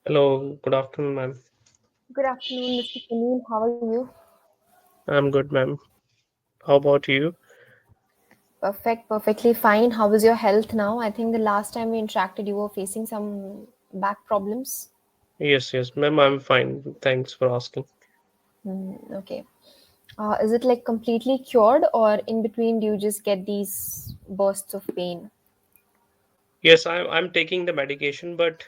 Hello, good afternoon, ma'am. Good afternoon, Mr. Sunil. How are you? I'm good, ma'am. How about you? Perfectly fine. How is your health now? I think the last time we interacted, you were facing some back problems. Yes, ma'am, I'm fine. Thanks for asking. Okay. Is it like completely cured, or in between, do you just get these bursts of pain? Yes, I'm taking the medication, but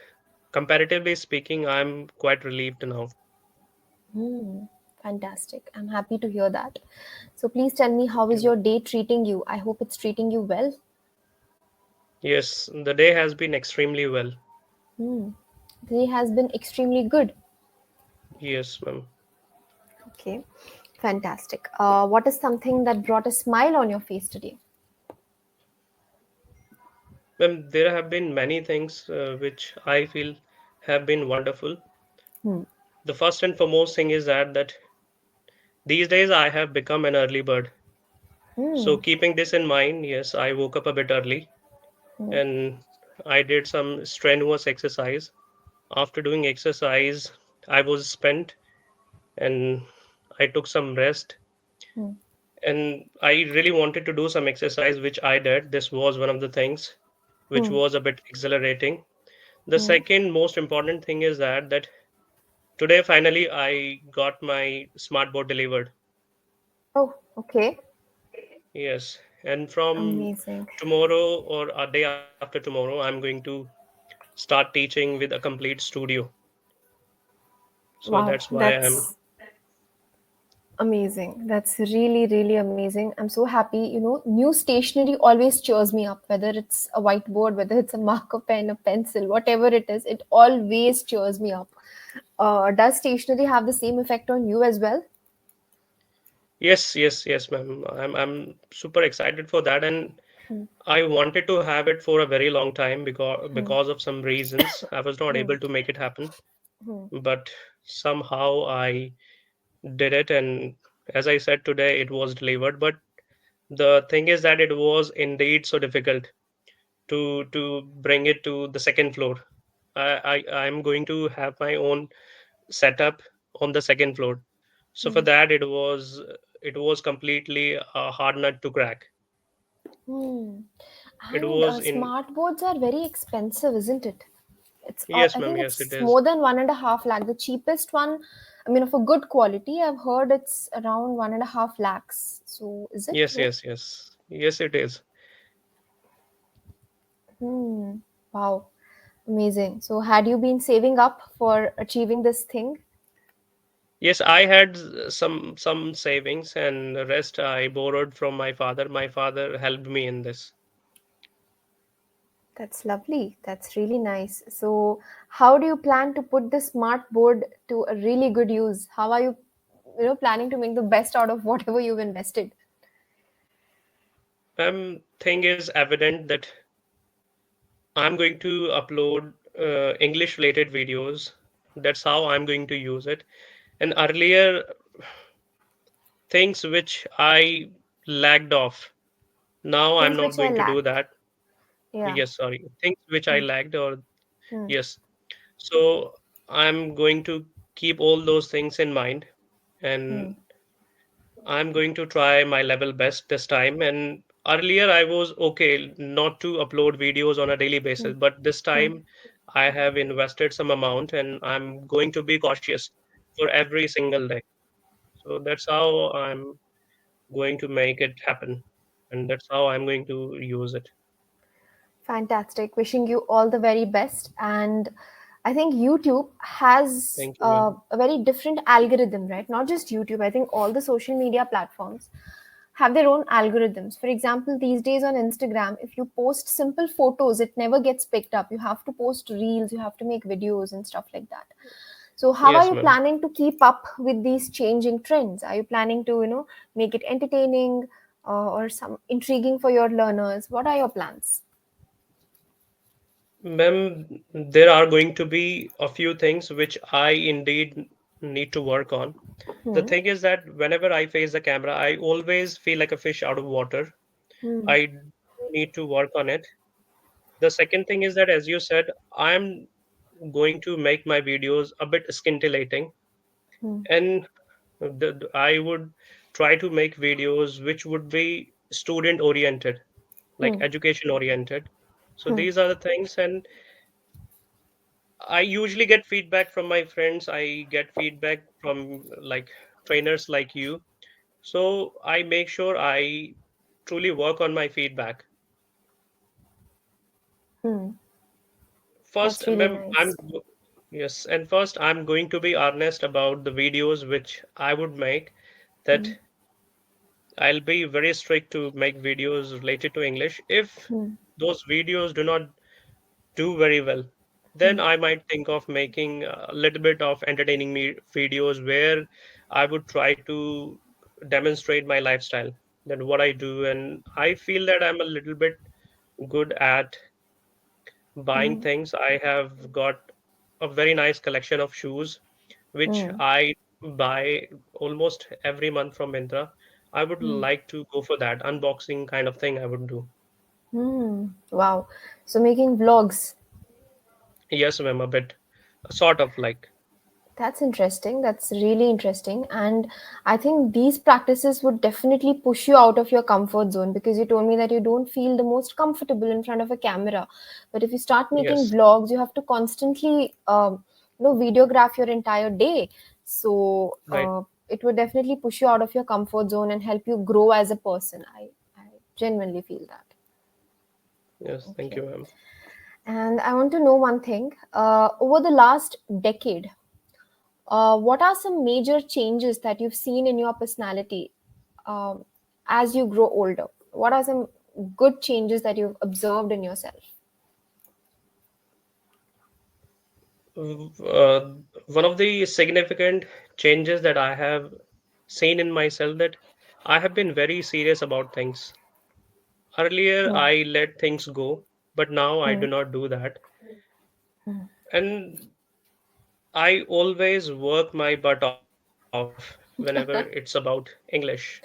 comparatively speaking, I'm quite relieved now. Hmm. Fantastic. I'm happy to hear that. So please tell me, how Okay, is your ma'am. day treating you? I hope it's treating you well. Yes, the day has been extremely well. Hmm. The day has been extremely good. Yes, ma'am. Okay. Fantastic. What is something that brought a smile on your face today? Ma'am, there have been many things which I feel have been wonderful. Hmm. The first and foremost thing is that these days I have become an early bird. So Hmm. keeping this in mind, yes, I woke up a bit early Hmm. and I did some strenuous exercise. After doing exercise, I was spent and I took some rest. Hmm. And I really wanted to do some exercise, which I did. This was one of the things which Hmm. was a bit exhilarating. The Hmm. second most important thing is that today finally I got my smart board delivered. Oh, okay. Yes. And from Amazing. tomorrow or a day after tomorrow, I'm going to start teaching with a complete studio. So Wow, that's why I'm. that's amazing. That's really, really amazing. I'm so happy. New stationery always cheers me up, whether it's a whiteboard, whether it's a marker pen, a pencil, whatever it always cheers me up. Does stationery have the same effect on you as well? Yes, ma'am. I'm super excited for that, and Hmm. I wanted to have it for a very long time Hmm. because of some reasons I was not Hmm. able to make it happen. Hmm. But somehow I did it, and as I said today, it was delivered. But the thing is that it was indeed so difficult to bring it to the second floor. I'm going to have my own setup on the second floor. So for Hmm. that, it was completely a hard nut to crack. Hmm. It And was in. smart boards are very expensive, isn't it? Yes, I ma'am. think Yes, it it's is. more than 1.5 lakh. The cheapest one, I mean, of a good quality, I've heard it's around 1.5 lakhs. So is it Yes, true? yes, yes. Yes, it is. Hmm. Wow. Amazing. So had you been saving up for achieving this thing? Yes, I had some savings, and the rest I borrowed from my father. My father helped me in this. That's lovely. That's really nice. So how do you plan to put the smart board to a really good use? How are you, planning to make the best out of whatever you've invested? Thing is evident that I'm going to upload English related videos. That's how I'm going to use it. And earlier things which I lagged off. Now I'm Things not which I going to do lacked. that. Yeah. Yes, sorry. Things which I Hmm. lagged or Hmm. yes. So I'm going to keep all those things in mind Hmm. and I'm going to try my level best this time. And earlier I was okay not to upload videos on a daily Hmm. basis, but this Hmm. time I have invested some amount and I'm going to be cautious for every single day. So that's how I'm going to make it happen. And that's how I'm going to use it. Fantastic. Wishing you all the very best. And I think YouTube has Thank you, ma'am. a very different algorithm, right? Not just YouTube. I think all the social media platforms have their own algorithms. For example, these days on Instagram, if you post simple photos, it never gets picked up. You have to post reels, you have to make videos and stuff like that. So, how are Yes, you ma'am. planning to keep up with these changing trends? Are you planning to, make it entertaining or some intriguing for your learners? What are your plans? Ma'am, there are going to be a few things which I indeed need to work on. The Hmm. thing is that whenever I face the camera, I always feel like a fish out of water. Hmm. I do need to work on it. The second thing is that, as you said, I'm going to make my videos a bit scintillating, Hmm. and I would try to make videos which would be student oriented, like Hmm. education oriented. So Hmm. these are the things, and I usually get feedback from my friends. I get feedback from like trainers like you. So I make sure I truly work on my feedback. Hmm. First, That's really ma'am, nice. yes, and first I'm going to be honest about the videos which I would make. Hmm. That I'll be very strict to make videos related to English. If Hmm. those videos do not do very well, then Hmm. I might think of making a little bit of entertaining me videos where I would try to demonstrate my lifestyle, that what I do, and I feel that I'm a little bit good at buying Hmm. things. I have got a very nice collection of shoes, which Hmm. I buy almost every month from Myntra. I would Hmm. like to go for that unboxing kind of thing I would do. Hmm. Wow. So making vlogs. Yes, ma'am, a bit, sort of like, That's interesting. That's really interesting. And I think these practices would definitely push you out of your comfort zone, because you told me that you don't feel the most comfortable in front of a camera. But if you start making yes, vlogs, you have to constantly, videograph your entire day. So right. it would definitely push you out of your comfort zone and help you grow as a person. I genuinely feel that. Yes, thank Okay. you, ma'am. And I want to know one thing. Over the last decade, what are some major changes that you've seen in your personality um, as you grow older? What are some good changes that you've observed in yourself? Uh, One of the significant changes that I have seen in myself, that I have been very serious about things. Earlier, Hmm. I let things go, but now I Hmm. do not do that. And I always work my butt off whenever it's about English.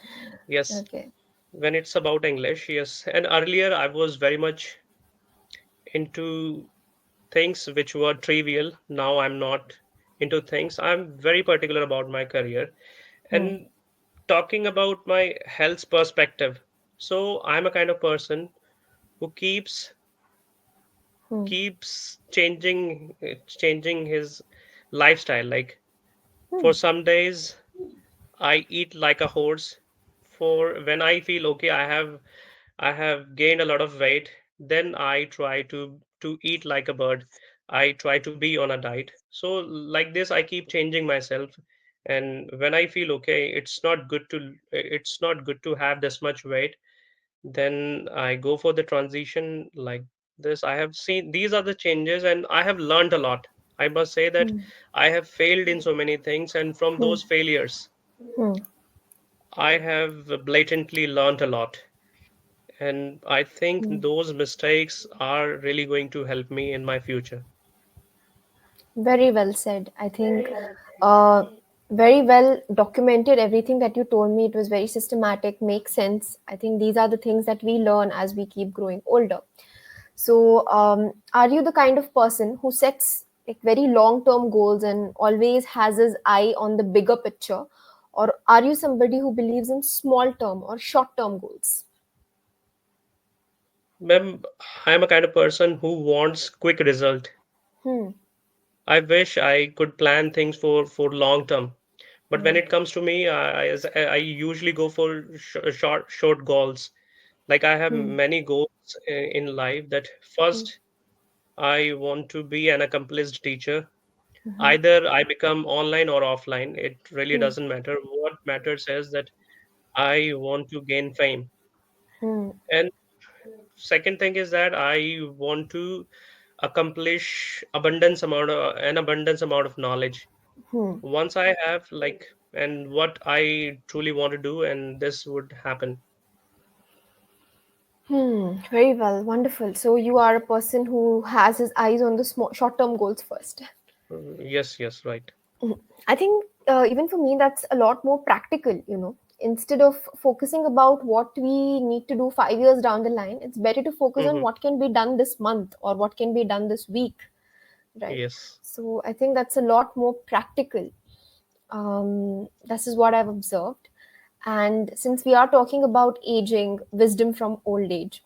Yes, Okay. when it's about English, yes. And earlier, I was very much into things which were trivial. Now I'm not into things. I'm very particular about my career. Hmm. And talking about my health perspective, so I'm a kind of person who Hmm. keeps changing his lifestyle. Like Hmm. for some days I eat like a horse. For when I feel okay, I have gained a lot of weight, then I try to eat like a bird. I try to be on a diet. So like this I keep changing myself. And when I feel okay, it's not good to have this much weight, then I go for the transition like this. I have seen these are the changes, and I have learned a lot. I must say that Hmm. I have failed in so many things, and from Hmm. those failures Hmm. I have blatantly learned a lot. And I think Hmm. those mistakes are really going to help me in my future. Very well said. I think uh, very well documented everything that you told me. It was very systematic, makes sense. I think these are the things that we learn as we keep growing older. So, are you the kind of person who sets like very long term goals and always has his eye on the bigger picture? Or are you somebody who believes in small term or short term goals? Ma'am, I'm a kind of person who wants quick result. Hmm. I wish I could plan things for long term. But when Hmm. it comes to me, I usually go for short goals. Like I have Hmm. many goals in life. That Hmm. first, I want to be an accomplished teacher. Hmm. Either I become online or offline, it really Hmm. doesn't matter. What matters is that I want to gain fame. Hmm. And second thing is that I want to accomplish an abundance amount of knowledge. Hmm. Once I have like, and what I truly want to do, and this would happen. Hmm. Very well. Wonderful. So, you are a person who has his eyes on the small, short term goals first. Yes, yes, right. Mhm. I think even for me, that's a lot more practical, Instead of focusing about what we need to do 5 years down the line, it's better to focus on Hmm. what can be done this month or what can be done this week. right? Yes. So I think that's a lot more practical. This is what I've observed. And since we are talking about aging, wisdom from old age,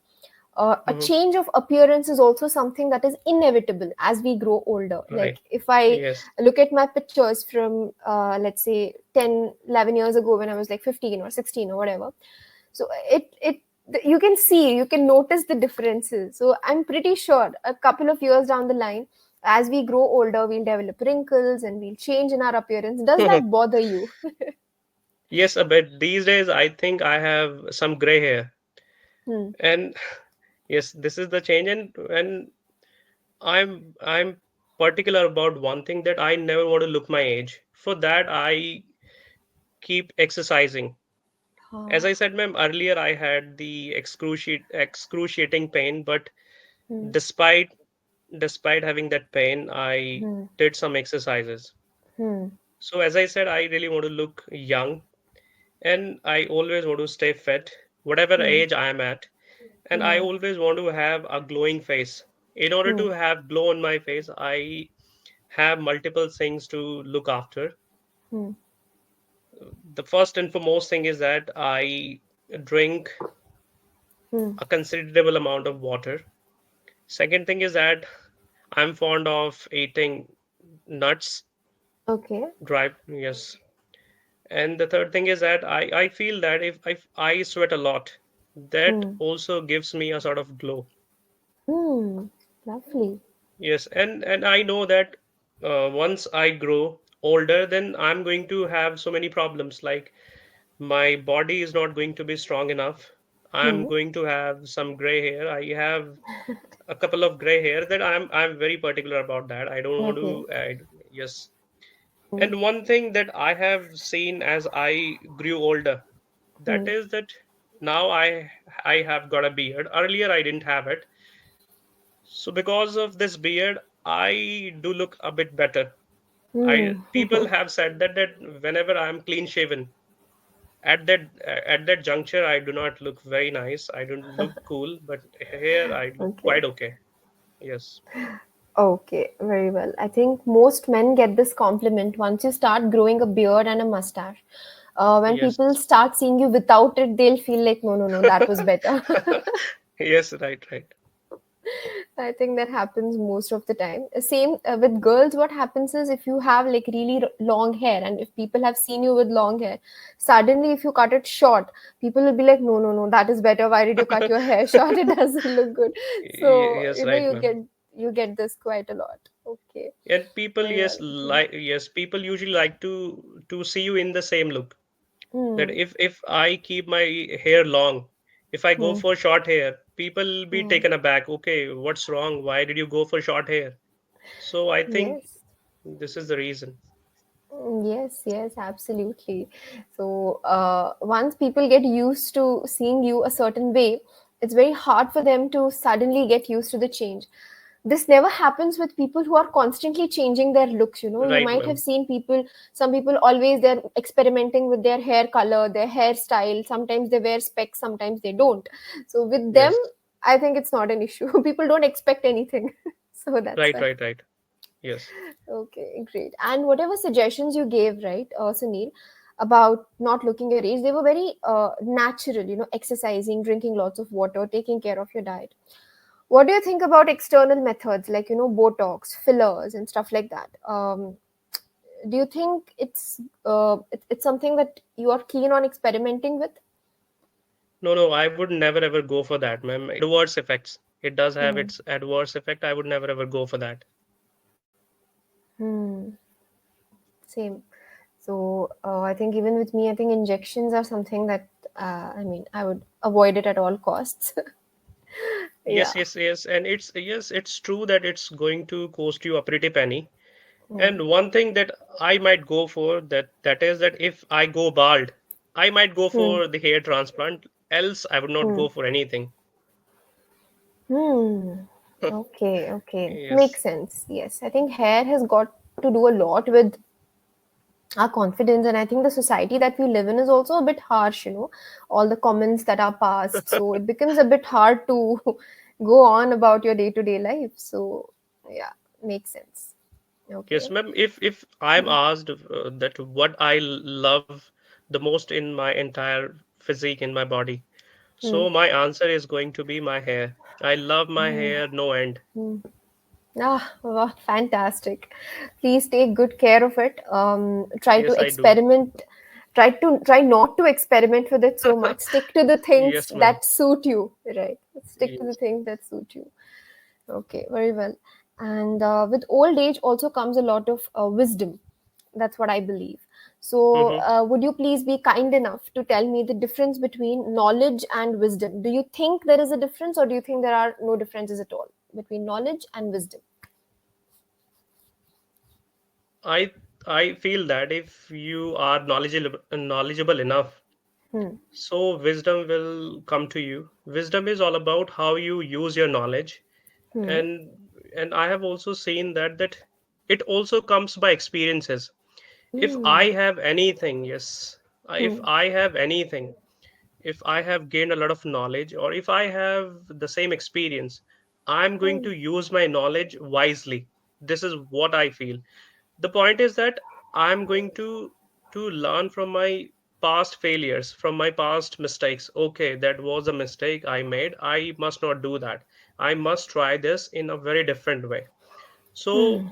a Hmm. change of appearance is also something that is inevitable as we grow older. Like Right. if I Yes. look at my pictures from, let's say, 10, 11 years ago when I was like 15 or 16 or whatever, so you can see, you can notice the differences. So I'm pretty sure a couple of years down the line, as we grow older, we'll develop wrinkles and we'll change in our appearance. Does that bother you? Yes, a bit. These days, I think I have some gray hair, Hmm. and yes, this is the change. And I'm particular about one thing, that I never want to look my age. For that, I keep exercising. As Ah. I said, ma'am, earlier I had the excruciating pain, but Hmm. despite despite having that pain, I Hmm. did some exercises. Hmm. So as I said, I really want to look young, and I always want to stay fit, whatever Hmm. age I am at. And I Hmm. always want to have a glowing face. In order Hmm. to have glow on my face, I have multiple things to look after. Hmm. The first and foremost thing is that I drink Hmm. a considerable amount of water. Second thing is that I'm fond of eating nuts, Okay. dry, yes. And the third thing is that I feel that if I sweat a lot, that Hmm. also gives me a sort of glow. Hmm. Lovely. Yes, and I know that once I grow older, then I'm going to have so many problems. Like my body is not going to be strong enough. I'm Hmm. going to have some gray hair. I have a couple of gray hair that I'm very particular about that. I don't want Okay. to add. Yes. Hmm. And one thing that I have seen as I grew older, that Hmm. is that now I have got a beard. Earlier I didn't have it. So because of this beard, I do look a bit better. I Hmm. People have said that whenever I'm clean shaven, at that juncture, I do not look very nice. I don't look cool, but here I look Okay. quite okay. Yes. Okay, very well. I think most men get this compliment once you start growing a beard and a mustache. When Yes. people start seeing you without it, they'll feel like, no, no, no, that was better. Yes, right, right. I think that happens most of the time. Same with girls, what happens is if you have like really long hair and if people have seen you with long hair, suddenly if you cut it short, people will be like, no, no, no, that is better. Why did you cut your hair short? It doesn't look good. So, Yes, you know, right, ma'am. you get this quite a lot. Okay. And people, Very yes, well. people usually like to see you in the same look. That Hmm. if I keep my hair long, if I go Hmm. for short hair, people will be Hmm. taken aback. Okay, what's wrong? Why did you go for short hair? So I think Yes. this is the reason. Yes, yes, absolutely. So, once people get used to seeing you a certain way, it's very hard for them to suddenly get used to the change. This never happens with people who are constantly changing their looks. You know, you Right, might have ma'am. seen people, some people always they're experimenting with their hair color, their hairstyle. Sometimes they wear specs, sometimes they don't. So, with them, Yes. I think it's not an issue. People don't expect anything. So, that's Right, why. right, right. Yes. Okay, great. And whatever suggestions you gave, right, Sunil, about not looking your age, they were very natural, you know, exercising, drinking lots of water, taking care of your diet. What do you think about external methods like, you know, Botox, fillers, and stuff like that? Do you think it's something that you are keen on experimenting with? No, no, I would never ever go for that, ma'am. Adverse effects. It does have Hmm. its adverse effect. I would never ever go for that. Hmm. Same. So I think even with me, I think injections are something that I mean I would avoid it at all costs. Yeah. Yes, yes, yes. And it's true that it's going to cost you a pretty penny. Hmm. And one thing that I might go for, that is that if I go bald, I might go Hmm. for the hair transplant. Else, I would not Hmm. go for anything. Hmm. Okay. Okay. Yes, Makes sense. Yes. I think hair has got to do a lot with our confidence, and I think the society that we live in is also a bit harsh. You know, all the comments that are passed, so it becomes a bit hard to go on about your day to day life. So yeah, makes sense. Yes, Okay. ma'am. If I'm asked that what I love the most in my entire physique in my body, Hmm. so my answer is going to be my hair. I love my hair no end. Hmm. Ah, wow, fantastic. Please take good care of it. Try to Yes, I do. experiment. Try not to experiment with it so much. Stick to the things Yes, ma'am. that suit you. Right. Stick to the Yes. things that suit you. Okay, very well. And with old age also comes a lot of wisdom. That's what I believe. So, Mm-hmm. would you please be kind enough to tell me the difference between knowledge and wisdom? Do you think there is a difference, or do you think there are no differences at all between knowledge and wisdom? I I feel that if you are knowledgeable enough, Hmm. so wisdom will come to you. Wisdom is all about how you use your knowledge, Hmm. and I have also seen that it also comes by experiences. If I Hmm. have anything, yes, if Hmm. I have anything, if I have gained a lot of knowledge, or if I have the same experience, I'm going Hmm. to use my knowledge wisely. This is what I feel. The point is that I'm going to learn from my past failures, from my past mistakes. Okay, that was a mistake I made. I must not do that. I must try this in a very different way. So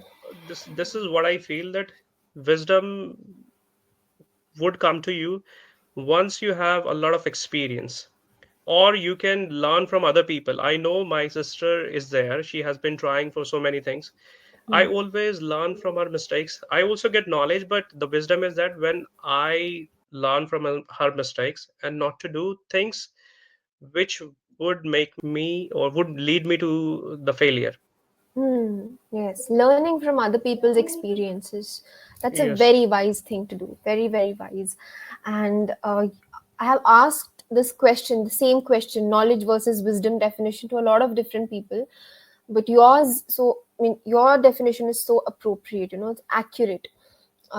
this is what I feel, that wisdom would come to you once you have a lot of experience, or you can learn from other people. I know my sister is there, she has been trying for so many things. I Hmm. always learn from her mistakes. I also get knowledge, but the wisdom is that when I learn from her mistakes and not to do things which would make me or would lead me to the failure. Hmm. Yes, learning from other people's experiences. That's a Yes. very wise thing to do. Very, very wise. And I have asked this question, the same question, knowledge versus wisdom definition, to a lot of different people. But yours, so, I mean, your definition is so appropriate, it's accurate.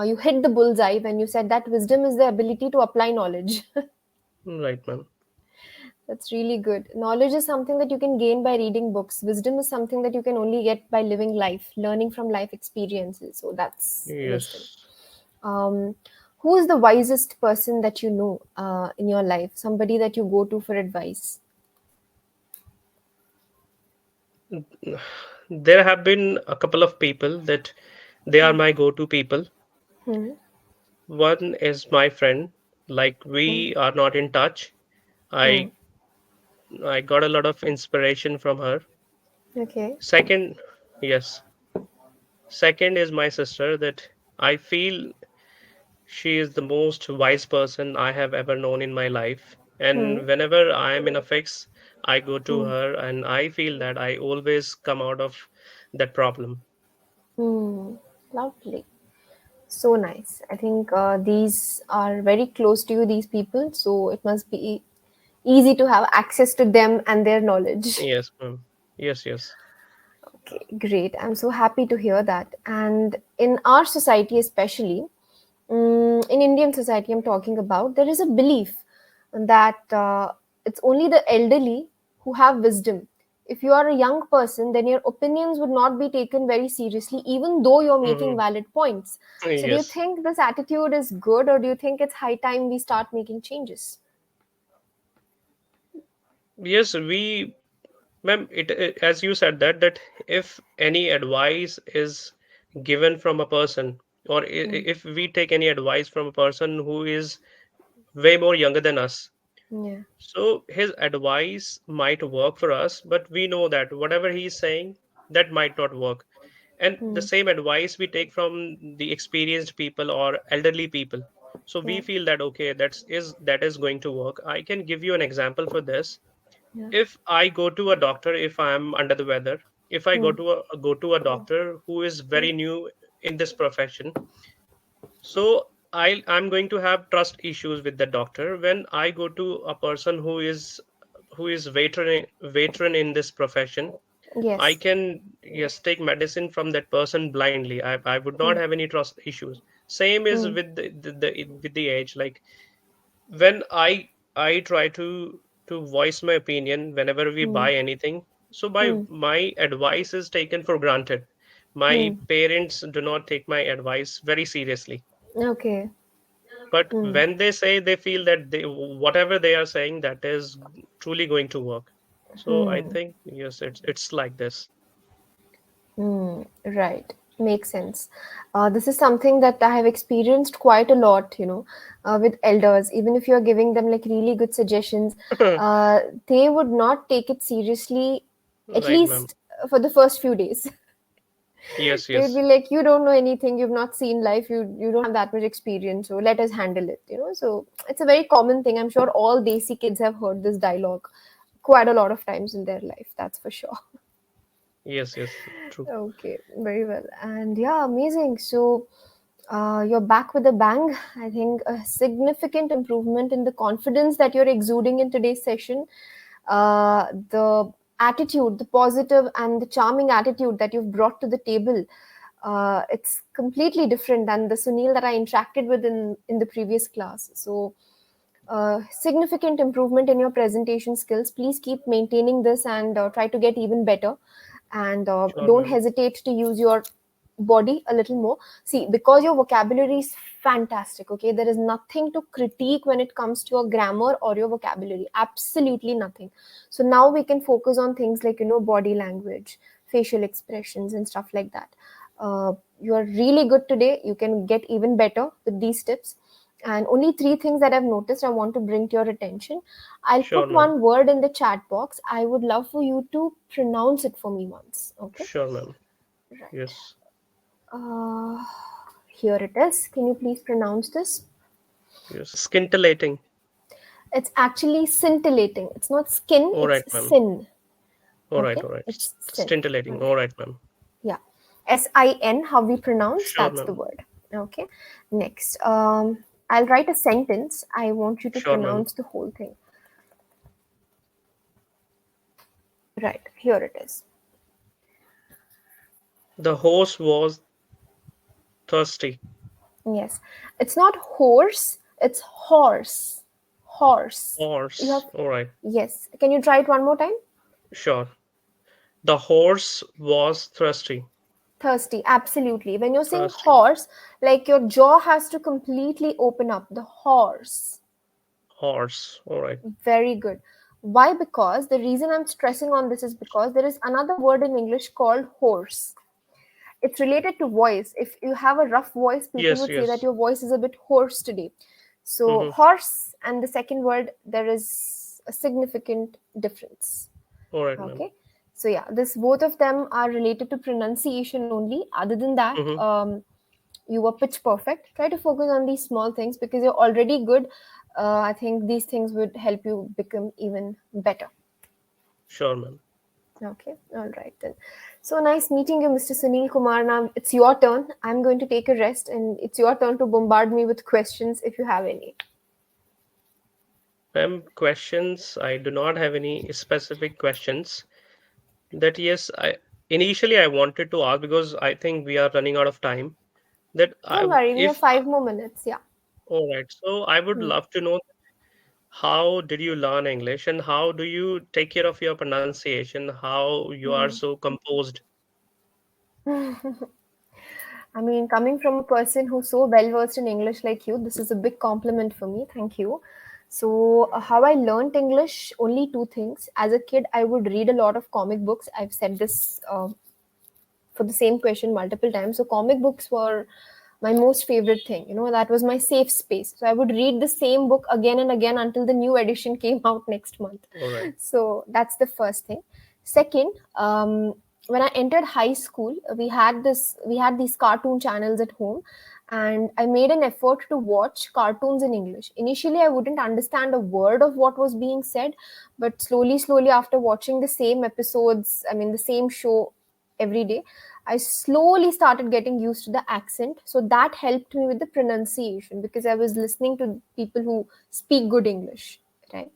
You hit the bullseye when you said that wisdom is the ability to apply knowledge. Right, ma'am. That's really good. Knowledge is something that you can gain by reading books. Wisdom is something that you can only get by living life, learning from life experiences. So that's wisdom. Yes. Um, who is the wisest person that you know in your life? Somebody that you go to for advice. There have been a couple of people that they are my go-to people. Hmm. One is my friend, like Hmm. we are not in touch. Hmm. I got a lot of inspiration from her. Okay. Second, yes, second is my sister, that I feel she is the most wise person I have ever known in my life. Hmm. And whenever I am in a fix, I go to Hmm. her and I feel that I always come out of that problem. Hmm. Lovely. So nice. I think these are very close to you, these people. So it must be easy to have access to them and their knowledge. Yes, ma'am. Yes, yes. Okay, great. I'm so happy to hear that. And in our society, especially, in Indian society, I'm talking about, there is a belief that it's only the elderly who have wisdom. If you are a young person, then your opinions would not be taken very seriously, even though you're making Hmm. valid points. So, do you Yes. think this attitude is good, or do you think it's high time we start making changes? Yes, we, ma'am, as you said that if any advice is given from a person, or Hmm. if we take any advice from a person who is way more younger than us, Yeah. so his advice might work for us, but we know that whatever he's saying, that might not work. And the Hmm. same advice we take from the experienced people or elderly people. So we Yeah. feel that okay, that is going to work. I can give you an example for this. Yeah. If I go to a doctor, if I'm under the weather, if I Hmm. go to a Hmm. doctor who is Hmm. very new in this profession, so I'm going to have trust issues with the doctor. When I go to a person who is veteran in this profession, I Yes. can, yes, take medicine from that person blindly. I would not Hmm. have any trust issues. Same is Hmm. with the age. Like when I try to voice my opinion whenever we Hmm. buy anything, so my Hmm. my advice is taken for granted. My Hmm. parents do not take my advice very seriously. Okay. But Hmm. when they say, they feel that whatever they are saying, that is truly going to work. So I Hmm. think yes, it's like this. Hmm. Right. Makes sense. This is something that I have experienced quite a lot, with elders. Even if you're giving them like really good suggestions, uh, they would not take it seriously, at Right, ma'am. least for the first few days. Yes, They would yes, be like, you don't know anything, you've not seen life, you don't have that much experience, so let us handle it. So it's a very common thing. I'm sure all Desi kids have heard this dialogue quite a lot of times in their life, that's for sure. yes, yes. True. Okay, very well. And yeah, amazing. So you're back with a bang. I think a significant improvement in the confidence that you're exuding in today's session. The attitude, the positive and the charming attitude that you've brought to the table, it's completely different than the Sunil that I interacted with in the previous class. So significant improvement in your presentation skills. Please keep maintaining this and try to get even better. And Sure, don't ma'am. hesitate to use your body a little more. See, because your vocabulary is fantastic, okay, there is nothing to critique when it comes to your grammar or your vocabulary. Absolutely nothing. So now we can focus on things like, body language, facial expressions, and stuff like that. You are really good today. You can get even better with these tips. And only three things that I've noticed I want to bring to your attention. I'll Sure, put ma'am. one word in the chat box. I would love for you to pronounce it for me once. Okay. Sure, ma'am. Right. Yes, Uh, Here it is. Can you please pronounce this? yes. Scintillating. It's actually scintillating. It's not skin, All it's right, ma'am. sin. All right, Okay? all right. It's sin. Scintillating. All right, ma'am. Yeah. SIN, how we pronounce, Sure, that's the ma'am. word. Okay. Next. I'll write a sentence. I want you to Sure, ma'am. pronounce the whole thing. Right. Here it is. The horse was thirsty. Yes. It's not horse, it's horse. Horse. You have, Horse. All right. yes. Can you try it one more time? Sure. The horse was thirsty. Thirsty, absolutely. When you're saying Thirsty. horse, like your jaw has to completely open up. The horse. Horse. All right. Very good. Why? Because the reason I'm stressing on this is because there is another word in English called horse. It's related to voice. If you have a rough voice, people Yes, would say that yes. your voice is a bit hoarse today. So, Mm-hmm. horse and the second word, there is a significant difference. All right, ma'am. Okay. So yeah, this both of them are related to pronunciation only. Other than that, Mm-hmm. you were pitch perfect. Try to focus on these small things because you're already good. I think these things would help you become even better. Sure, ma'am. Okay, all right then. So nice meeting you, Mr. Sunil Kumar. Now it's your turn. I'm going to take a rest, and it's your turn to bombard me with questions if you have any. Ma'am, questions. I do not have any specific questions. That yes, I wanted to ask because I think we are running out of time. That Don't I worry, we have if 5 more minutes. Yeah. All right. So I would Hmm. love to know how did you learn English and how do you take care of your pronunciation? How you are Hmm. so composed? I mean, coming from a person who's so well versed in English like you, this is a big compliment for me. Thank you. So, how I learned English, only two things. As a kid, I would read a lot of comic books. I've said this for the same question multiple times. So, comic books were my most favorite thing. That was my safe space. So, I would read the same book again and again until the new edition came out next month. All right. So, that's the first thing. Second, when I entered high school, we had these cartoon channels at home, and I made an effort to watch cartoons in English. Initially, I wouldn't understand a word of what was being said, but slowly, after watching the same episodes, I mean the same show every day, I slowly started getting used to the accent. So that helped me with the pronunciation because I was listening to people who speak good English, right?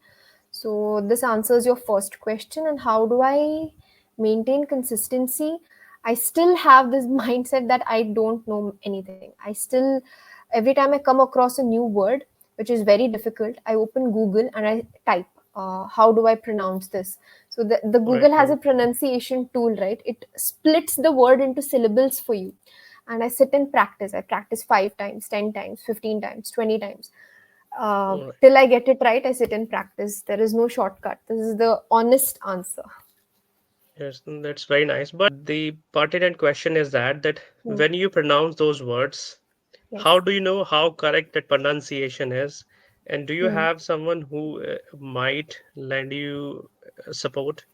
So this answers your first question. And how do I maintain consistency? I still have this mindset that I don't know anything. Every time I come across a new word, which is very difficult, I open Google and I type, how do I pronounce this? So So the Right, Google has ma'am. a pronunciation tool, right? It splits the word into syllables for you. And I sit and practice. I practice 5 times, 10 times, 15 times, 20 times. Right. Till I get it right, I sit and practice. There is no shortcut. This is the honest answer. Yes, that's very nice. But the pertinent question is that Hmm. when you pronounce those words, how Yes. do you know how correct that pronunciation is? And do you Hmm. have someone who might lend you support?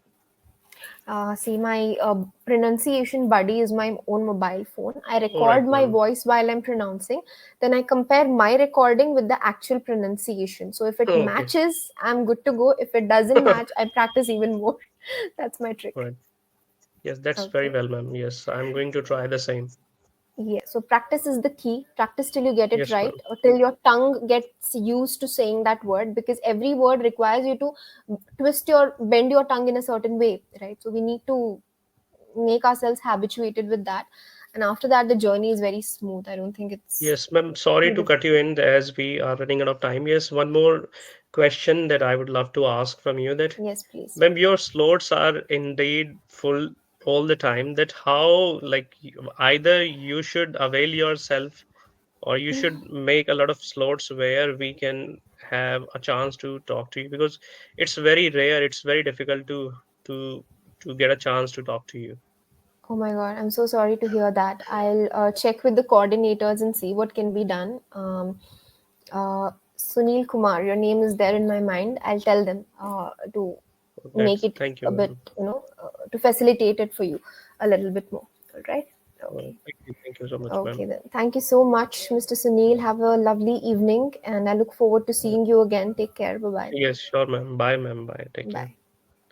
See, my pronunciation buddy is my own mobile phone. I All right, record my ma'am. voice while I'm pronouncing. Then I compare my recording with the actual pronunciation. So if it Okay. matches, I'm good to go. If it doesn't match, I practice even more. That's my trick. Right. Yes, that's very Okay. well, ma'am. Yes, I'm going to try the same. Yeah, so practice is the key. Practice till you get it Yes, right, ma'am. or till your tongue gets used to saying that word, because every word requires you to bend your tongue in a certain way, right? So we need to make ourselves habituated with that. And after that, the journey is very smooth. I don't think it's Yes, ma'am. Sorry too to cut you difficult. in as we are running out of time. Yes, one more question that I would love to ask from you that Yes, please. when your slots are indeed full all the time, that how like either you should avail yourself or you should make a lot of slots where we can have a chance to talk to you because it's very rare, it's very difficult to to get a chance to talk to you. Oh my God, I'm so sorry to hear that. I'll check with the coordinators and see what can be done. Sunil Kumar, your name is there in my mind. I'll tell them to make That's it thank you, a bit, ma'am. to facilitate it for you a little bit more. All right. Okay. Thank you so much, Okay ma'am. then. Thank you so much, Mr. Sunil. Have a lovely evening, and I look forward to seeing you again. Take care. Bye bye. Yes, sure, ma'am. Bye, ma'am. Bye. Take care. Bye.